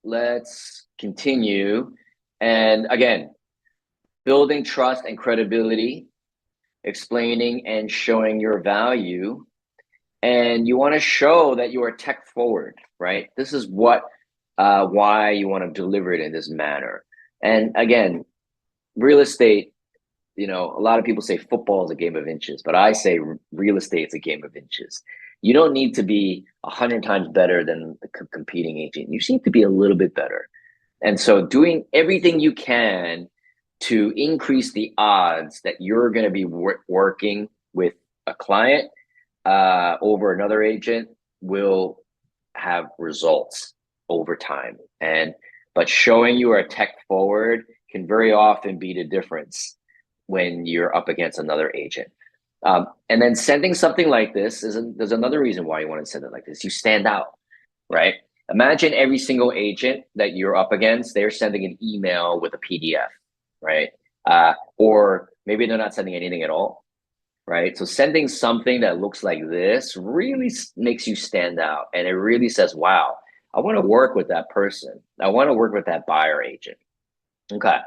let's continue. And again, building trust and credibility, explaining and showing your value. And you want to show that you are tech forward, right? This is why you want to deliver it in this manner. And again, real estate, a lot of people say football is a game of inches, but I say real estate is a game of inches. You don't need to be 100 times better than the competing agent. You just need to be a little bit better. And so doing everything you can to increase the odds that you're going to be working with a client over another agent will have results over time. But showing you are tech forward can very often be the difference when you're up against another agent. And then sending something like this there's another reason why you want to send it like this. You stand out, right? Imagine every single agent that you're up against, they're sending an email with a PDF, right? Or maybe they're not sending anything at all, right? So sending something that looks like this really makes you stand out. And it really says, wow, I want to work with that person. I want to work with that buyer agent. Okay.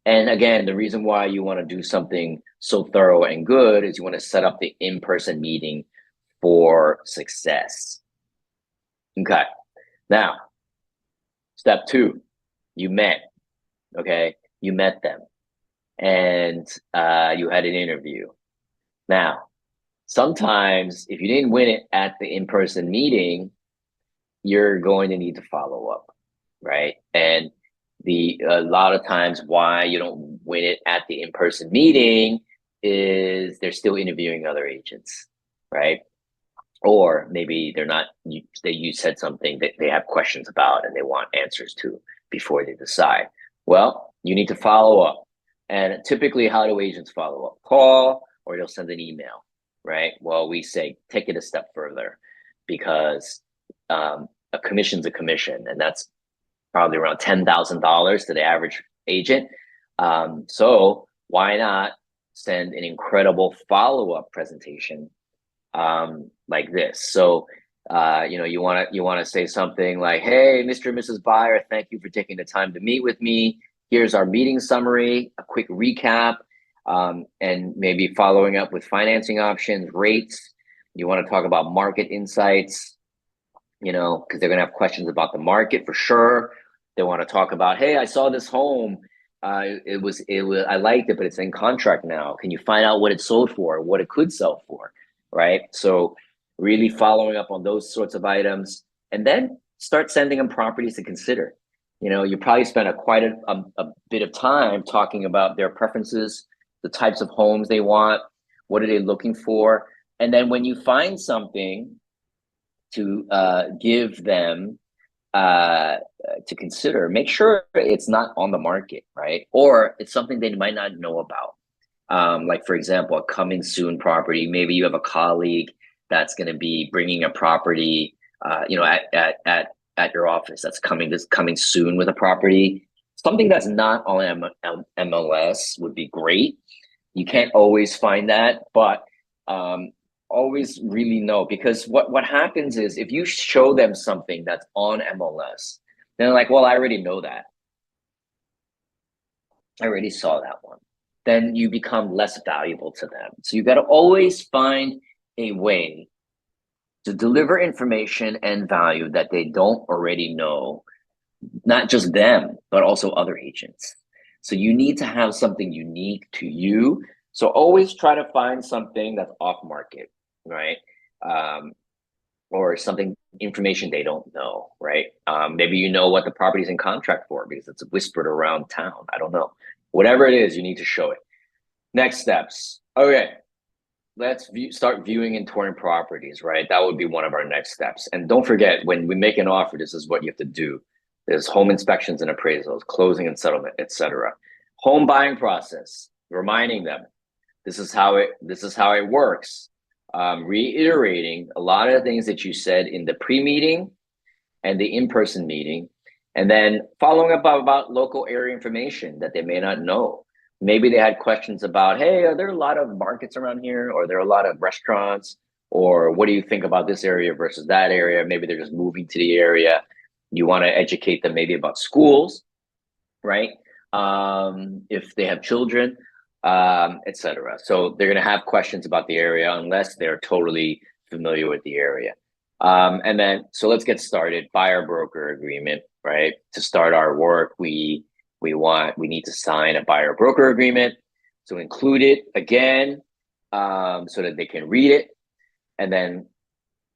And again, the reason why you want to do something so thorough and good is you want to set up the in-person meeting for success. Okay. Now, step 2, you met. Okay. You met them and you had an interview. Now, sometimes if you didn't win it at the in-person meeting, you're going to need to follow up, right? And a lot of times why you don't win it at the in-person meeting is they're still interviewing other agents, right? Or maybe they're not, you said something that they have questions about and they want answers to before they decide. Well, you need to follow up. And typically, how do agents follow up? Call, or they'll send an email, right? Well, we say take it a step further, because a commission's a commission, and that's probably around $10,000 to the average agent. So why not send an incredible follow-up presentation like this? So you want to say something like, hey, Mr. and Mrs. Buyer, thank you for taking the time to meet with me. Here's our meeting summary, a quick recap, and maybe following up with financing options, rates. You want to talk about market insights, because they're going to have questions about the market for sure. They want to talk about, hey, I saw this home. I liked it, but it's in contract now. Can you find out what it sold for, what it could sell for, right? So really following up on those sorts of items, and then start sending them properties to consider. You probably spent quite a bit of time talking about their preferences, the types of homes they want, what are they looking for, and then when you find something to give them to consider, make sure it's not on the market, right? Or it's something they might not know about. Like, for example, a coming soon property. Maybe you have a colleague that's going to be bringing a property, at your office that's coming soon with a property. Something that's not on MLS would be great. You can't always find that, but always really know, because what happens is if you show them something that's on MLS, then they're like, well, I already know that. I already saw that one. Then you become less valuable to them. So you got to always find a way to deliver information and value that they don't already know, not just them, but also other agents. So you need to have something unique to you. So always try to find something that's off market, right? Or something, information they don't know, right? Maybe you know what the property's in contract for because it's whispered around town. I don't know. Whatever it is, you need to show it. Next steps. Okay, let's start viewing and touring properties, right? That would be one of our next steps. And don't forget, when we make an offer, this is what you have to do. There's home inspections and appraisals, closing and settlement, etc. Home buying process, reminding them, this is how it works. Reiterating a lot of the things that you said in the pre-meeting and the in-person meeting, and then following up about local area information that they may not know. Maybe they had questions about, hey, are there a lot of markets around here? Or are there a lot of restaurants? Or what do you think about this area versus that area? Maybe they're just moving to the area. You want to educate them maybe about schools, right? If they have children, etc. So they're going to have questions about the area unless they're totally familiar with the area. And then, so let's get started. Buyer broker agreement, right? To start our work, we need to sign a buyer broker agreement. So include it again, so that they can read it, and then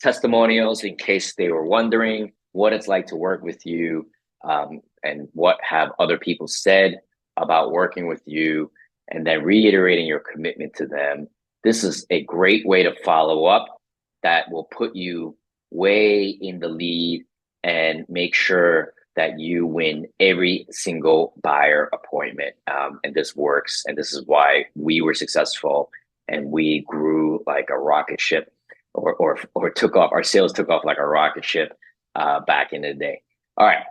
testimonials in case they were wondering what it's like to work with you, and what have other people said about working with you, and then reiterating your commitment to them. This is a great way to follow up that will put you way in the lead and make sure that you win every single buyer appointment. And this works. And this is why we were successful and we grew like a rocket ship, or took off. Our sales took off like a rocket ship back in the day. All right.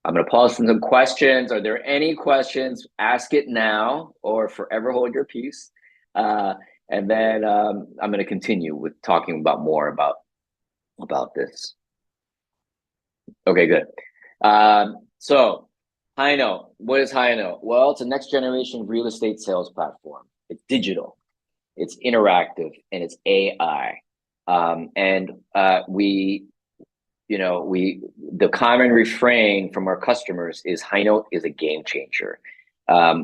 I'm going to pause for some questions. Are there any questions? Ask it now or forever hold your peace. And then I'm going to continue with talking about more about this. Okay, good. So Highnote, what is Highnote? Well, it's a next generation real estate sales platform. It's digital, it's interactive, and it's AI. And the common refrain from our customers is Highnote is a game changer. A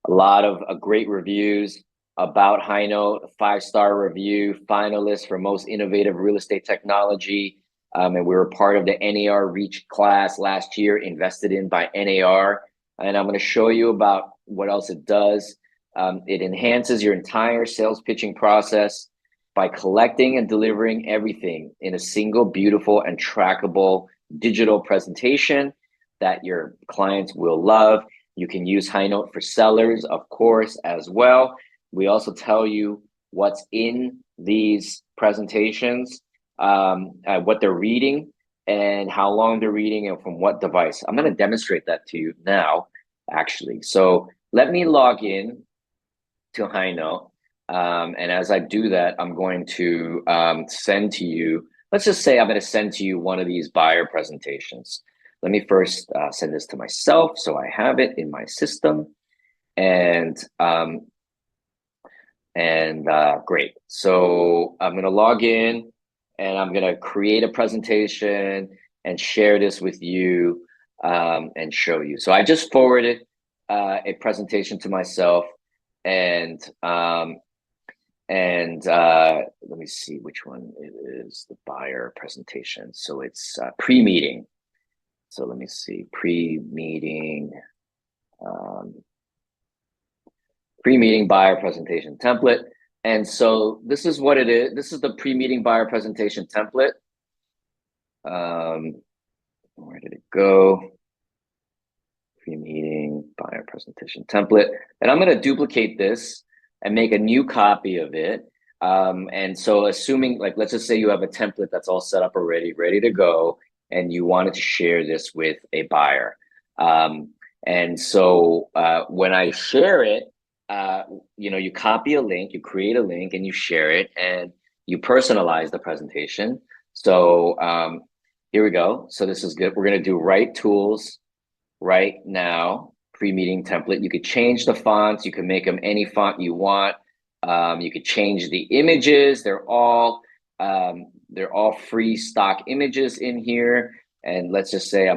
lot of great reviews about Highnote, a 5-star review, finalist for most innovative real estate technology. And we were part of the NAR Reach class last year, invested in by NAR. And I'm going to show you about what else it does. It enhances your entire sales pitching process by collecting and delivering everything in a single, beautiful, and trackable digital presentation that your clients will love. You can use Highnote for sellers, of course, as well. We also tell you what's in these presentations, what they're reading, and how long they're reading, and from what device. I'm going to demonstrate that to you now, actually. So let me log in to Highnote. And as I do that, I'm going to send to you, let's just say I'm going to send to you one of these buyer presentations. Let me first send this to myself so I have it in my system. And great. So I'm going to log in and I'm going to create a presentation and share this with you, and show you. So I just forwarded a presentation to myself, and let me see which one it is, the buyer presentation. So it's pre-meeting. So let me see, pre-meeting buyer presentation template. And so this is what it is. This is the pre-meeting buyer presentation template. Where did it go? Pre-meeting buyer presentation template. And I'm going to duplicate this and make a new copy of it. And so assuming, like, let's just say you have a template that's all set up already, ready to go, and you wanted to share this with a buyer. And so when I share it, you copy a link, you create a link, and you share it, and you personalize the presentation. So here we go. So this is good. We're going to do right tools right now, pre-meeting template. You could change the fonts. You can make them any font you want. You could change the images. They're all free stock images in here. And let's just say I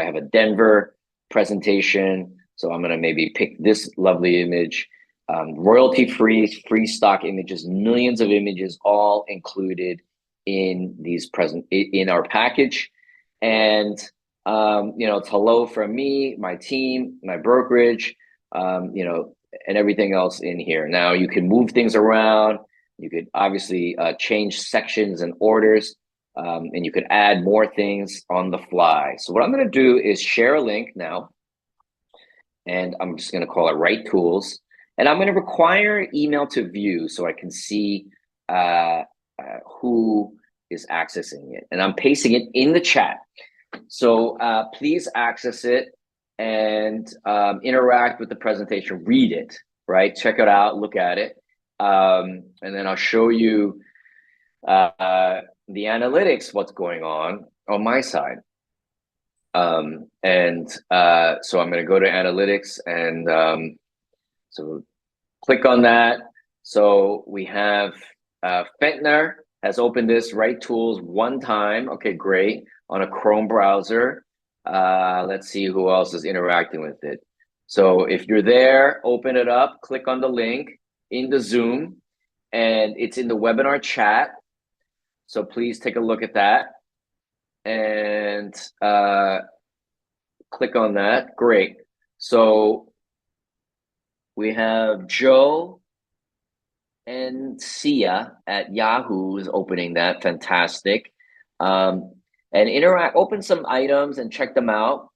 have a Denver presentation. So I'm going to maybe pick this lovely image, royalty-free, free stock images, millions of images, all included in in our package. And it's hello from me, my team, my brokerage, and everything else in here. Now you can move things around. You could obviously change sections and orders, and you could add more things on the fly. So what I'm going to do is share a link now, and I'm just going to call it Right Tools. And I'm going to require email to view so I can see who is accessing it. And I'm pasting it in the chat. So please access it and interact with the presentation, read it, right? Check it out, look at it. And then I'll show you the analytics, what's going on my side. So I'm going to go to analytics and so click on that. So we have Fentner has opened this Right Tools one time. Okay, great. On a Chrome browser. Let's see who else is interacting with it. So if you're there, open it up, click on the link in the Zoom, and it's in the webinar chat. So please take a look at that and click on that. Great. So we have Joe and Sia at Yahoo is opening that. Fantastic. And open some items and check them out.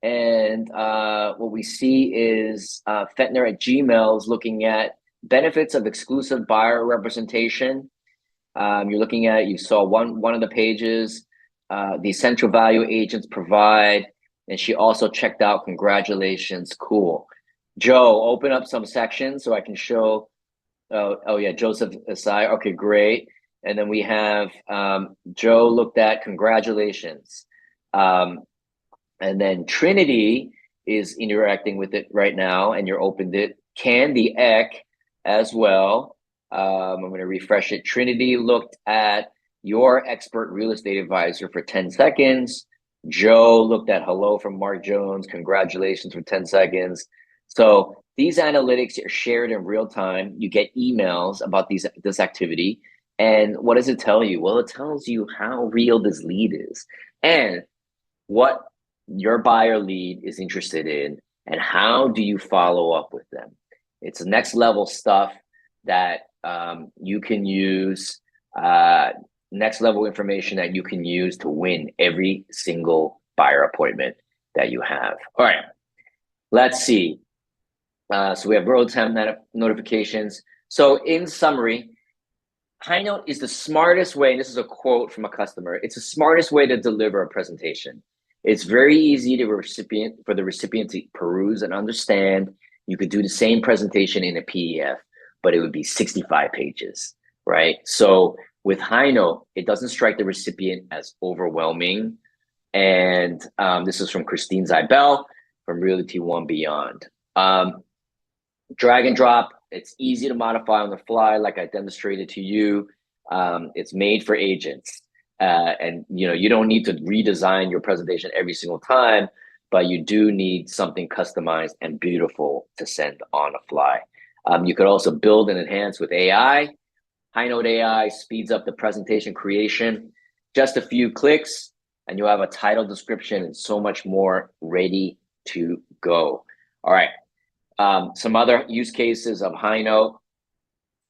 And what we see is Fentner at Gmail is looking at benefits of exclusive buyer representation. You're looking at, you saw one of the pages, the essential value agents provide, and she also checked out congratulations, cool. Joe, open up some sections so I can show. Oh yeah, Joseph Asai. Okay, great. And then we have Joe looked at congratulations. And then Trinity is interacting with it right now, and you're opened it. Candy Eck as well. I'm going to refresh it. Trinity looked at your expert real estate advisor for 10 seconds. Joe looked at hello from Mark Jones. Congratulations for 10 seconds. So these analytics are shared in real time. You get emails about this activity. And what does it tell you? Well, it tells you how real this lead is and what your buyer lead is interested in and how do you follow up with them. It's next level stuff that you can use, next level information that you can use to win every single buyer appointment that you have. All right, let's see. So we have real-time notifications. So in summary, Highnote is the smartest way, and this is a quote from a customer, it's the smartest way to deliver a presentation. It's very easy for the recipient to peruse and understand. You could do the same presentation in a PDF, but it would be 65 pages, right? So with Highnote, it doesn't strike the recipient as overwhelming. And this is from Christine Zybel from Realty One Beyond. Drag and drop, it's easy to modify on the fly, like I demonstrated to you. It's made for agents. And you don't need to redesign your presentation every single time, but you do need something customized and beautiful to send on a fly. You could also build and enhance with AI. Highnote AI speeds up the presentation creation. Just a few clicks, and you'll have a title, description, and so much more ready to go. All right. Some other use cases of Highnote.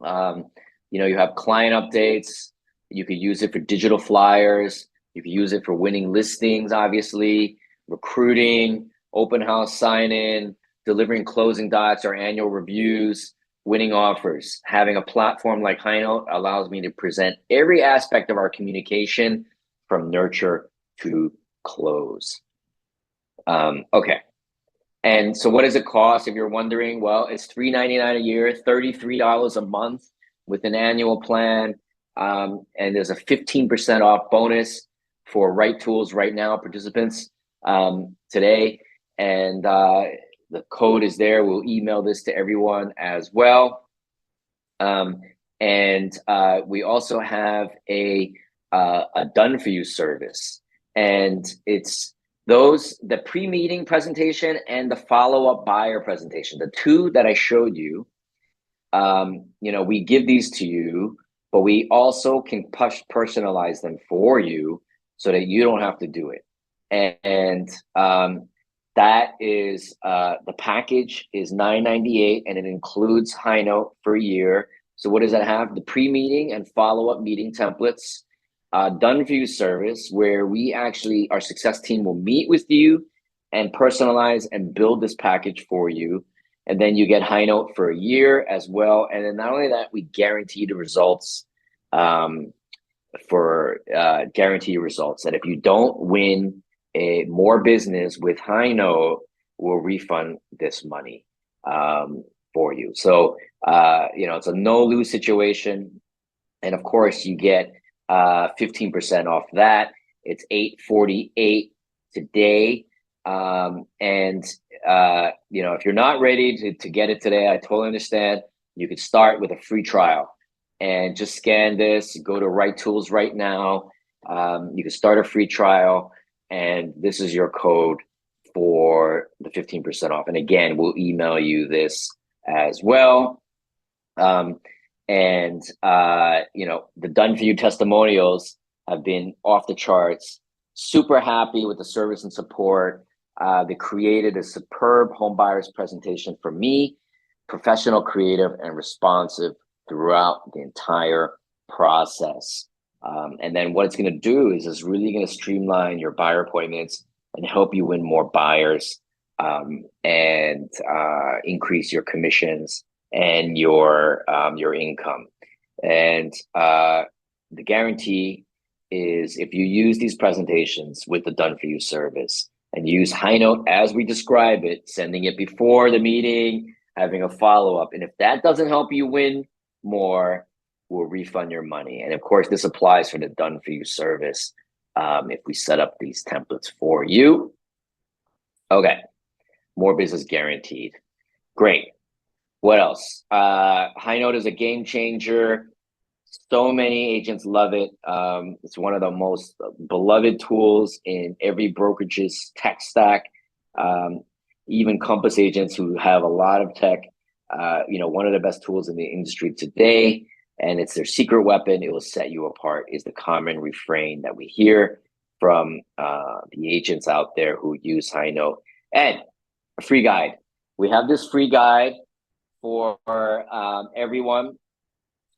You have client updates. You could use it for digital flyers. You could use it for winning listings, obviously, recruiting, open house sign-in, delivering closing docs or annual reviews, winning offers. Having a platform like Highnote allows me to present every aspect of our communication from nurture to close. Okay. And so what does it cost? If you're wondering, well, it's $3.99 a year, $33 a month with an annual plan. And there's a 15% off bonus for Right Tools Right Now participants today. And the code is there. We'll email this to everyone as well. And we also have a done for you service. And it's the pre-meeting presentation and the follow-up buyer presentation, the two that I showed you, we give these to you, but we also can personalize them for you so that you don't have to do it. And that is, the package is $9.98 and it includes Highnote for a year. So what does that have? The pre-meeting and follow-up meeting templates, done for you service, where our success team will meet with you and personalize and build this package for you. And then you get Highnote for a year as well. And then not only that, we guarantee the results guarantee results that if you don't win more business with Highnote, we'll refund this money for you. So, it's a no-lose situation. And of course, you get 15% off that. It's $848 today. And if you're not ready to get it today, I totally understand. You could start with a free trial and just scan this, go to Right Tools right now. You can start a free trial, and this is your code for the 15% off. And again, we'll email you this as well. The done for you testimonials have been off the charts. Super happy with the service and support. They created a superb home buyers presentation for me, professional, creative, and responsive throughout the entire process. And then what it's going to do is it's really going to streamline your buyer appointments and help you win more buyers, and increase your commissions and your income. And the guarantee is, if you use these presentations with the done for you service and use Highnote as we describe it, sending it before the meeting, having a follow-up, and if that doesn't help you win more, we'll refund your money. And of course, this applies for the done for you service, if we set up these templates for you. Okay, more business guaranteed. Great. What else? Highnote is a game changer. So many agents love it. It's one of the most beloved tools in every brokerage's tech stack. Even Compass agents who have a lot of tech, one of the best tools in the industry today, and it's their secret weapon. It will set you apart, is the common refrain that we hear from the agents out there who use Highnote. And a free guide. We have this free guide for everyone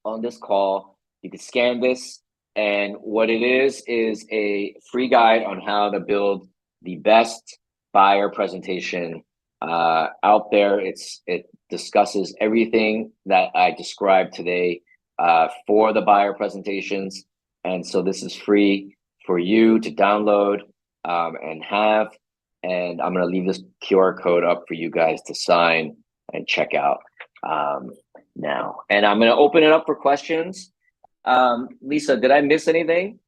on this call. You can scan this, and what it is a free guide on how to build the best buyer presentation out there. It discusses everything that I described today for the buyer presentations, and so this is free for you to download and have. And I'm going to leave this QR code up for you guys to sign and check out now. And I'm going to open it up for questions. Lisa, did I miss anything?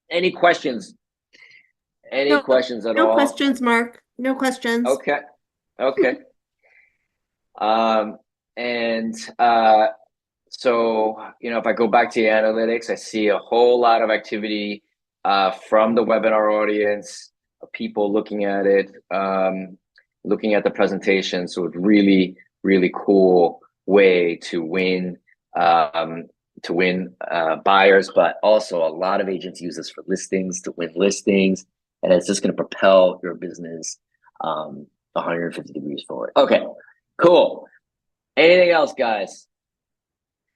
Any questions? Any questions at all? No questions, Mark. No questions. Okay. So, if I go back to the analytics, I see a whole lot of activity from the webinar audience, people looking at it, looking at the presentation. So it's really, really cool way to win buyers, but also a lot of agents use this for listings, to win listings, and it's just going to propel your business 150 degrees forward. Okay, cool. Anything else, guys?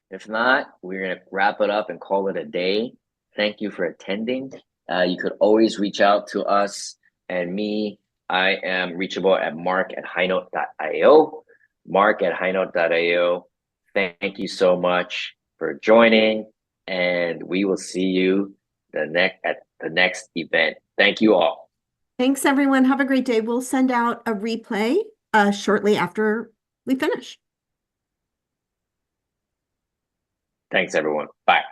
If not, we're going to wrap it up and call it a day. Thank you for attending. You could always reach out to us and me. I am reachable at mark@highnote.io. mark@highnote.io. Thank you so much for joining, and we will see you at the next event. Thank you all. Thanks, everyone. Have a great day. We'll send out a replay shortly after we finish. Thanks, everyone. Bye.